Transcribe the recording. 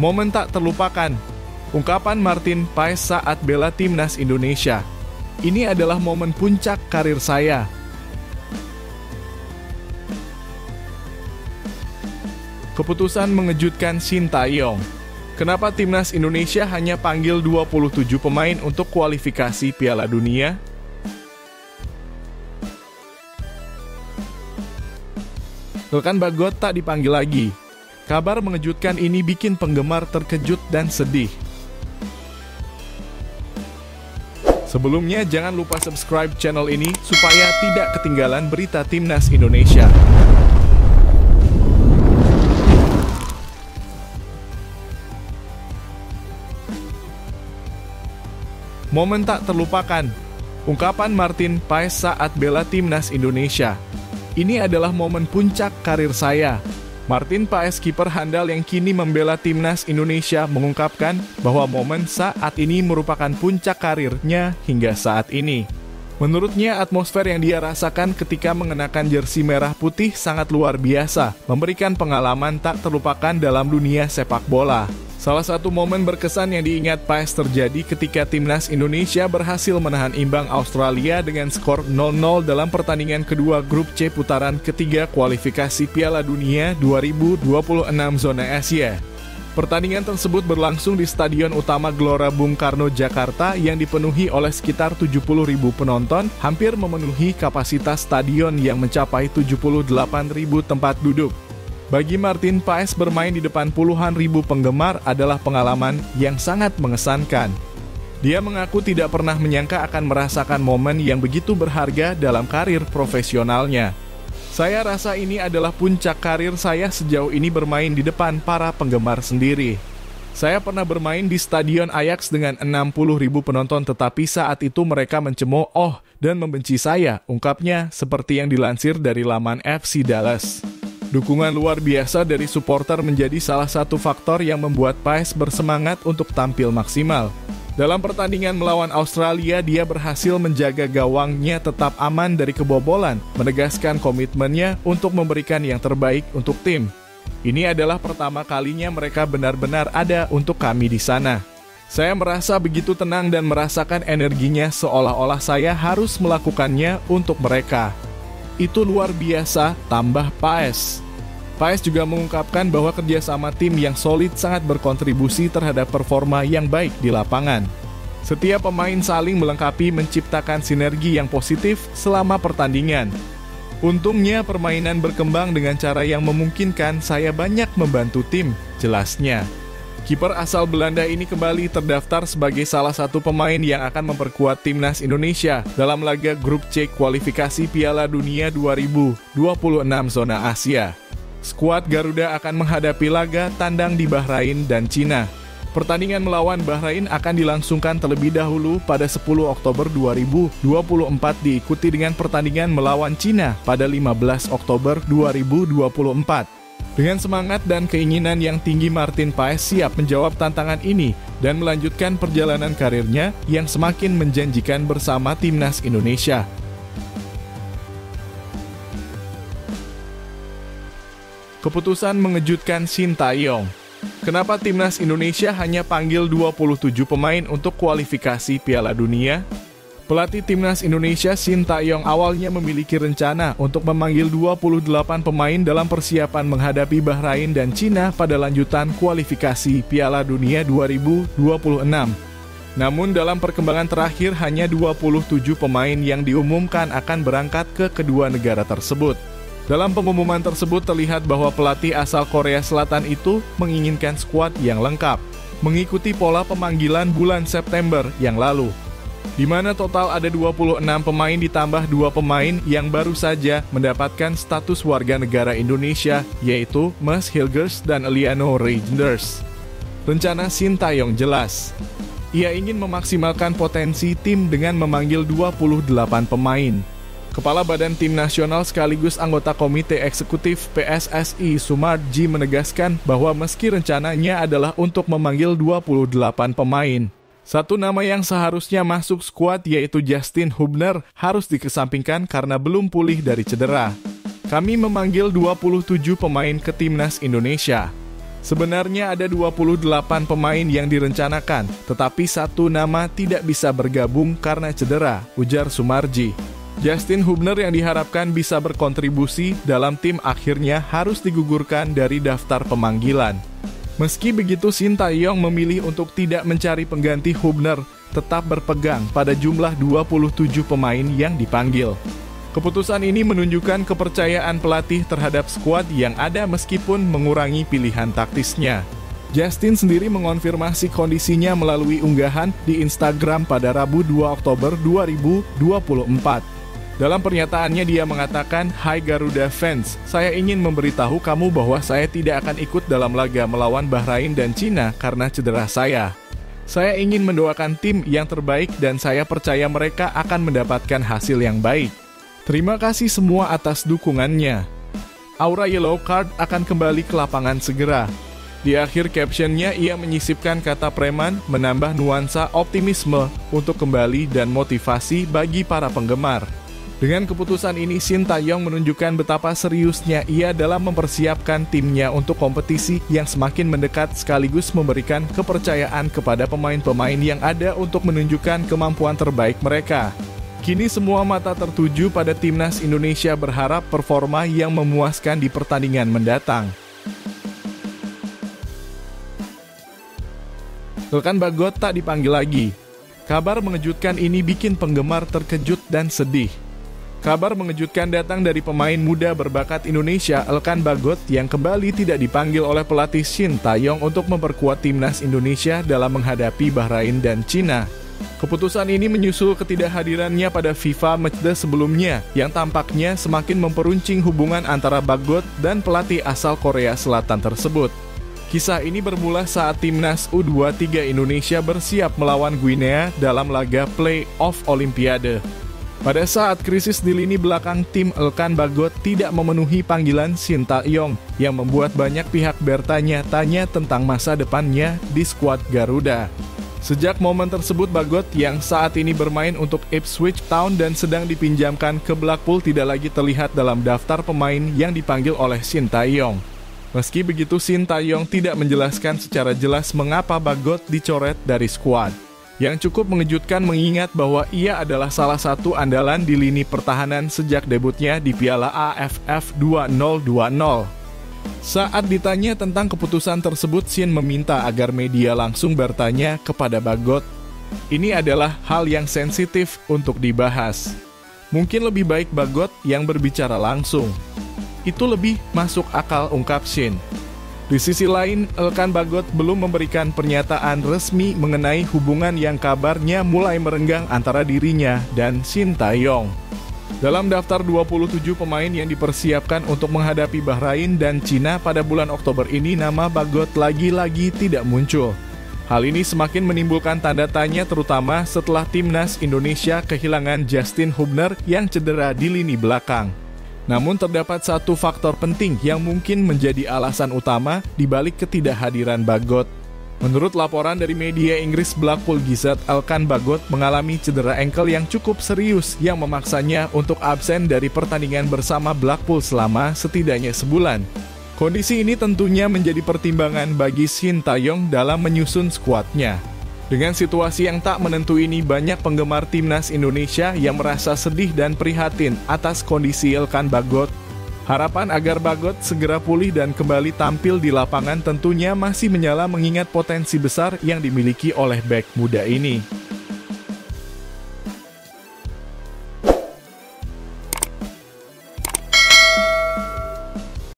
Momen tak terlupakan. Ungkapan Martin Paes saat bela timnas Indonesia. Ini adalah momen puncak karir saya. Keputusan mengejutkan Sintayong. Kenapa timnas Indonesia hanya panggil 27 pemain untuk kualifikasi Piala Dunia? Ilkan Bagot tak dipanggil lagi. Kabar mengejutkan ini bikin penggemar terkejut dan sedih. Sebelumnya jangan lupa subscribe channel ini supaya tidak ketinggalan berita timnas Indonesia. Momen tak terlupakan. Ungkapan Martin Paes saat bela timnas Indonesia. Ini adalah momen puncak karir saya. Martin Paes, kiper handal yang kini membela timnas Indonesia, mengungkapkan bahwa momen saat ini merupakan puncak karirnya hingga saat ini. Menurutnya, atmosfer yang dia rasakan ketika mengenakan jersey merah putih sangat luar biasa, memberikan pengalaman tak terlupakan dalam dunia sepak bola. Salah satu momen berkesan yang diingat Paes terjadi ketika timnas Indonesia berhasil menahan imbang Australia dengan skor 0-0 dalam pertandingan kedua grup C putaran ketiga kualifikasi Piala Dunia 2026 zona Asia. Pertandingan tersebut berlangsung di Stadion Utama Gelora Bung Karno, Jakarta yang dipenuhi oleh sekitar 70.000 penonton, hampir memenuhi kapasitas stadion yang mencapai 78.000 tempat duduk. Bagi Martin Paes, bermain di depan puluhan ribu penggemar adalah pengalaman yang sangat mengesankan. Dia mengaku tidak pernah menyangka akan merasakan momen yang begitu berharga dalam karir profesionalnya. Saya rasa ini adalah puncak karir saya sejauh ini bermain di depan para penggemar sendiri. Saya pernah bermain di Stadion Ajax dengan 60.000 penonton, tetapi saat itu mereka mencemooh dan membenci saya, ungkapnya seperti yang dilansir dari laman FC Dallas. Dukungan luar biasa dari supporter menjadi salah satu faktor yang membuat Paes bersemangat untuk tampil maksimal. Dalam pertandingan melawan Australia, dia berhasil menjaga gawangnya tetap aman dari kebobolan, menegaskan komitmennya untuk memberikan yang terbaik untuk tim. Ini adalah pertama kalinya mereka benar-benar ada untuk kami di sana. Saya merasa begitu tenang dan merasakan energinya seolah-olah saya harus melakukannya untuk mereka. Itu luar biasa, tambah Paes. Paes juga mengungkapkan bahwa kerjasama tim yang solid sangat berkontribusi terhadap performa yang baik di lapangan. Setiap pemain saling melengkapi, menciptakan sinergi yang positif selama pertandingan. Untungnya permainan berkembang dengan cara yang memungkinkan saya banyak membantu tim, jelasnya. Kiper asal Belanda ini kembali terdaftar sebagai salah satu pemain yang akan memperkuat timnas Indonesia dalam laga grup C kualifikasi Piala Dunia 2026 zona Asia. Skuad Garuda akan menghadapi laga tandang di Bahrain dan Cina. Pertandingan melawan Bahrain akan dilangsungkan terlebih dahulu pada 10 Oktober 2024 diikuti dengan pertandingan melawan Cina pada 15 Oktober 2024. Dengan semangat dan keinginan yang tinggi, Martin Paes siap menjawab tantangan ini dan melanjutkan perjalanan karirnya yang semakin menjanjikan bersama timnas Indonesia. Keputusan mengejutkan Sintayong. Kenapa timnas Indonesia hanya panggil 27 pemain untuk kualifikasi Piala Dunia? Pelatih timnas Indonesia Sintayong awalnya memiliki rencana untuk memanggil 28 pemain dalam persiapan menghadapi Bahrain dan Cina pada lanjutan kualifikasi Piala Dunia 2026. Namun dalam perkembangan terakhir hanya 27 pemain yang diumumkan akan berangkat ke kedua negara tersebut. Dalam pengumuman tersebut terlihat bahwa pelatih asal Korea Selatan itu menginginkan skuad yang lengkap, mengikuti pola pemanggilan bulan September yang lalu, di mana total ada 26 pemain ditambah 2 pemain yang baru saja mendapatkan status warga negara Indonesia, yaitu Mads Hilgers dan Eliano Reijnders. Rencana Sintayong jelas. Ia ingin memaksimalkan potensi tim dengan memanggil 28 pemain. Kepala Badan Tim Nasional sekaligus anggota Komite Eksekutif PSSI Sumarji menegaskan bahwa meski rencananya adalah untuk memanggil 28 pemain, satu nama yang seharusnya masuk skuad yaitu Justin Hubner harus dikesampingkan karena belum pulih dari cedera. Kami memanggil 27 pemain ke timnas Indonesia. Sebenarnya ada 28 pemain yang direncanakan, tetapi satu nama tidak bisa bergabung karena cedera, ujar Sumarji. Justin Hubner yang diharapkan bisa berkontribusi dalam tim akhirnya harus digugurkan dari daftar pemanggilan. Meski begitu, Shin Tae-yong memilih untuk tidak mencari pengganti Hubner, tetap berpegang pada jumlah 27 pemain yang dipanggil. Keputusan ini menunjukkan kepercayaan pelatih terhadap skuad yang ada meskipun mengurangi pilihan taktisnya. Justin sendiri mengonfirmasi kondisinya melalui unggahan di Instagram pada Rabu 2 Oktober 2024. Dalam pernyataannya dia mengatakan, "Hai Garuda fans, saya ingin memberitahu kamu bahwa saya tidak akan ikut dalam laga melawan Bahrain dan Cina karena cedera saya. Saya ingin mendoakan tim yang terbaik dan saya percaya mereka akan mendapatkan hasil yang baik. Terima kasih semua atas dukungannya. Aura Yellow Card akan kembali ke lapangan segera." Di akhir captionnya ia menyisipkan kata preman, menambah nuansa optimisme untuk kembali dan motivasi bagi para penggemar. Dengan keputusan ini, Shin Tae-yong menunjukkan betapa seriusnya ia dalam mempersiapkan timnya untuk kompetisi yang semakin mendekat sekaligus memberikan kepercayaan kepada pemain-pemain yang ada untuk menunjukkan kemampuan terbaik mereka. Kini semua mata tertuju pada timnas Indonesia berharap performa yang memuaskan di pertandingan mendatang. Elkan Bagot tak dipanggil lagi. Kabar mengejutkan ini bikin penggemar terkejut dan sedih. Kabar mengejutkan datang dari pemain muda berbakat Indonesia, Elkan Bagot, yang kembali tidak dipanggil oleh pelatih Shin Tae-yong untuk memperkuat timnas Indonesia dalam menghadapi Bahrain dan Cina. Keputusan ini menyusul ketidakhadirannya pada FIFA Matchday sebelumnya yang tampaknya semakin memperuncing hubungan antara Bagot dan pelatih asal Korea Selatan tersebut. Kisah ini bermula saat timnas U23 Indonesia bersiap melawan Guinea dalam laga play-off Olimpiade. Pada saat krisis di lini belakang tim, Elkan Bagot tidak memenuhi panggilan Shin Tae-yong yang membuat banyak pihak bertanya-tanya tentang masa depannya di skuad Garuda. Sejak momen tersebut, Bagot yang saat ini bermain untuk Ipswich Town dan sedang dipinjamkan ke Blackpool tidak lagi terlihat dalam daftar pemain yang dipanggil oleh Shin Tae-yong. Meski begitu, Shin Tae-yong tidak menjelaskan secara jelas mengapa Bagot dicoret dari skuad. Yang cukup mengejutkan mengingat bahwa ia adalah salah satu andalan di lini pertahanan sejak debutnya di Piala AFF 2020. Saat ditanya tentang keputusan tersebut, Shin meminta agar media langsung bertanya kepada Bagot. Ini adalah hal yang sensitif untuk dibahas. Mungkin lebih baik Bagot yang berbicara langsung. Itu lebih masuk akal, ungkap Shin. Di sisi lain, Elkan Bagot belum memberikan pernyataan resmi mengenai hubungan yang kabarnya mulai merenggang antara dirinya dan Shin Tae-yong. Dalam daftar 27 pemain yang dipersiapkan untuk menghadapi Bahrain dan Cina pada bulan Oktober ini, nama Bagot lagi-lagi tidak muncul. Hal ini semakin menimbulkan tanda tanya terutama setelah timnas Indonesia kehilangan Justin Hubner yang cedera di lini belakang. Namun terdapat satu faktor penting yang mungkin menjadi alasan utama dibalik ketidakhadiran Bagot. Menurut laporan dari media Inggris Blackpool Gazette, Elkan Bagot mengalami cedera ankle yang cukup serius yang memaksanya untuk absen dari pertandingan bersama Blackpool selama setidaknya sebulan. Kondisi ini tentunya menjadi pertimbangan bagi Shin Tae-yong dalam menyusun skuadnya. Dengan situasi yang tak menentu ini, banyak penggemar timnas Indonesia yang merasa sedih dan prihatin atas kondisi Elkan Bagot. Harapan agar Bagot segera pulih dan kembali tampil di lapangan tentunya masih menyala mengingat potensi besar yang dimiliki oleh bek muda ini.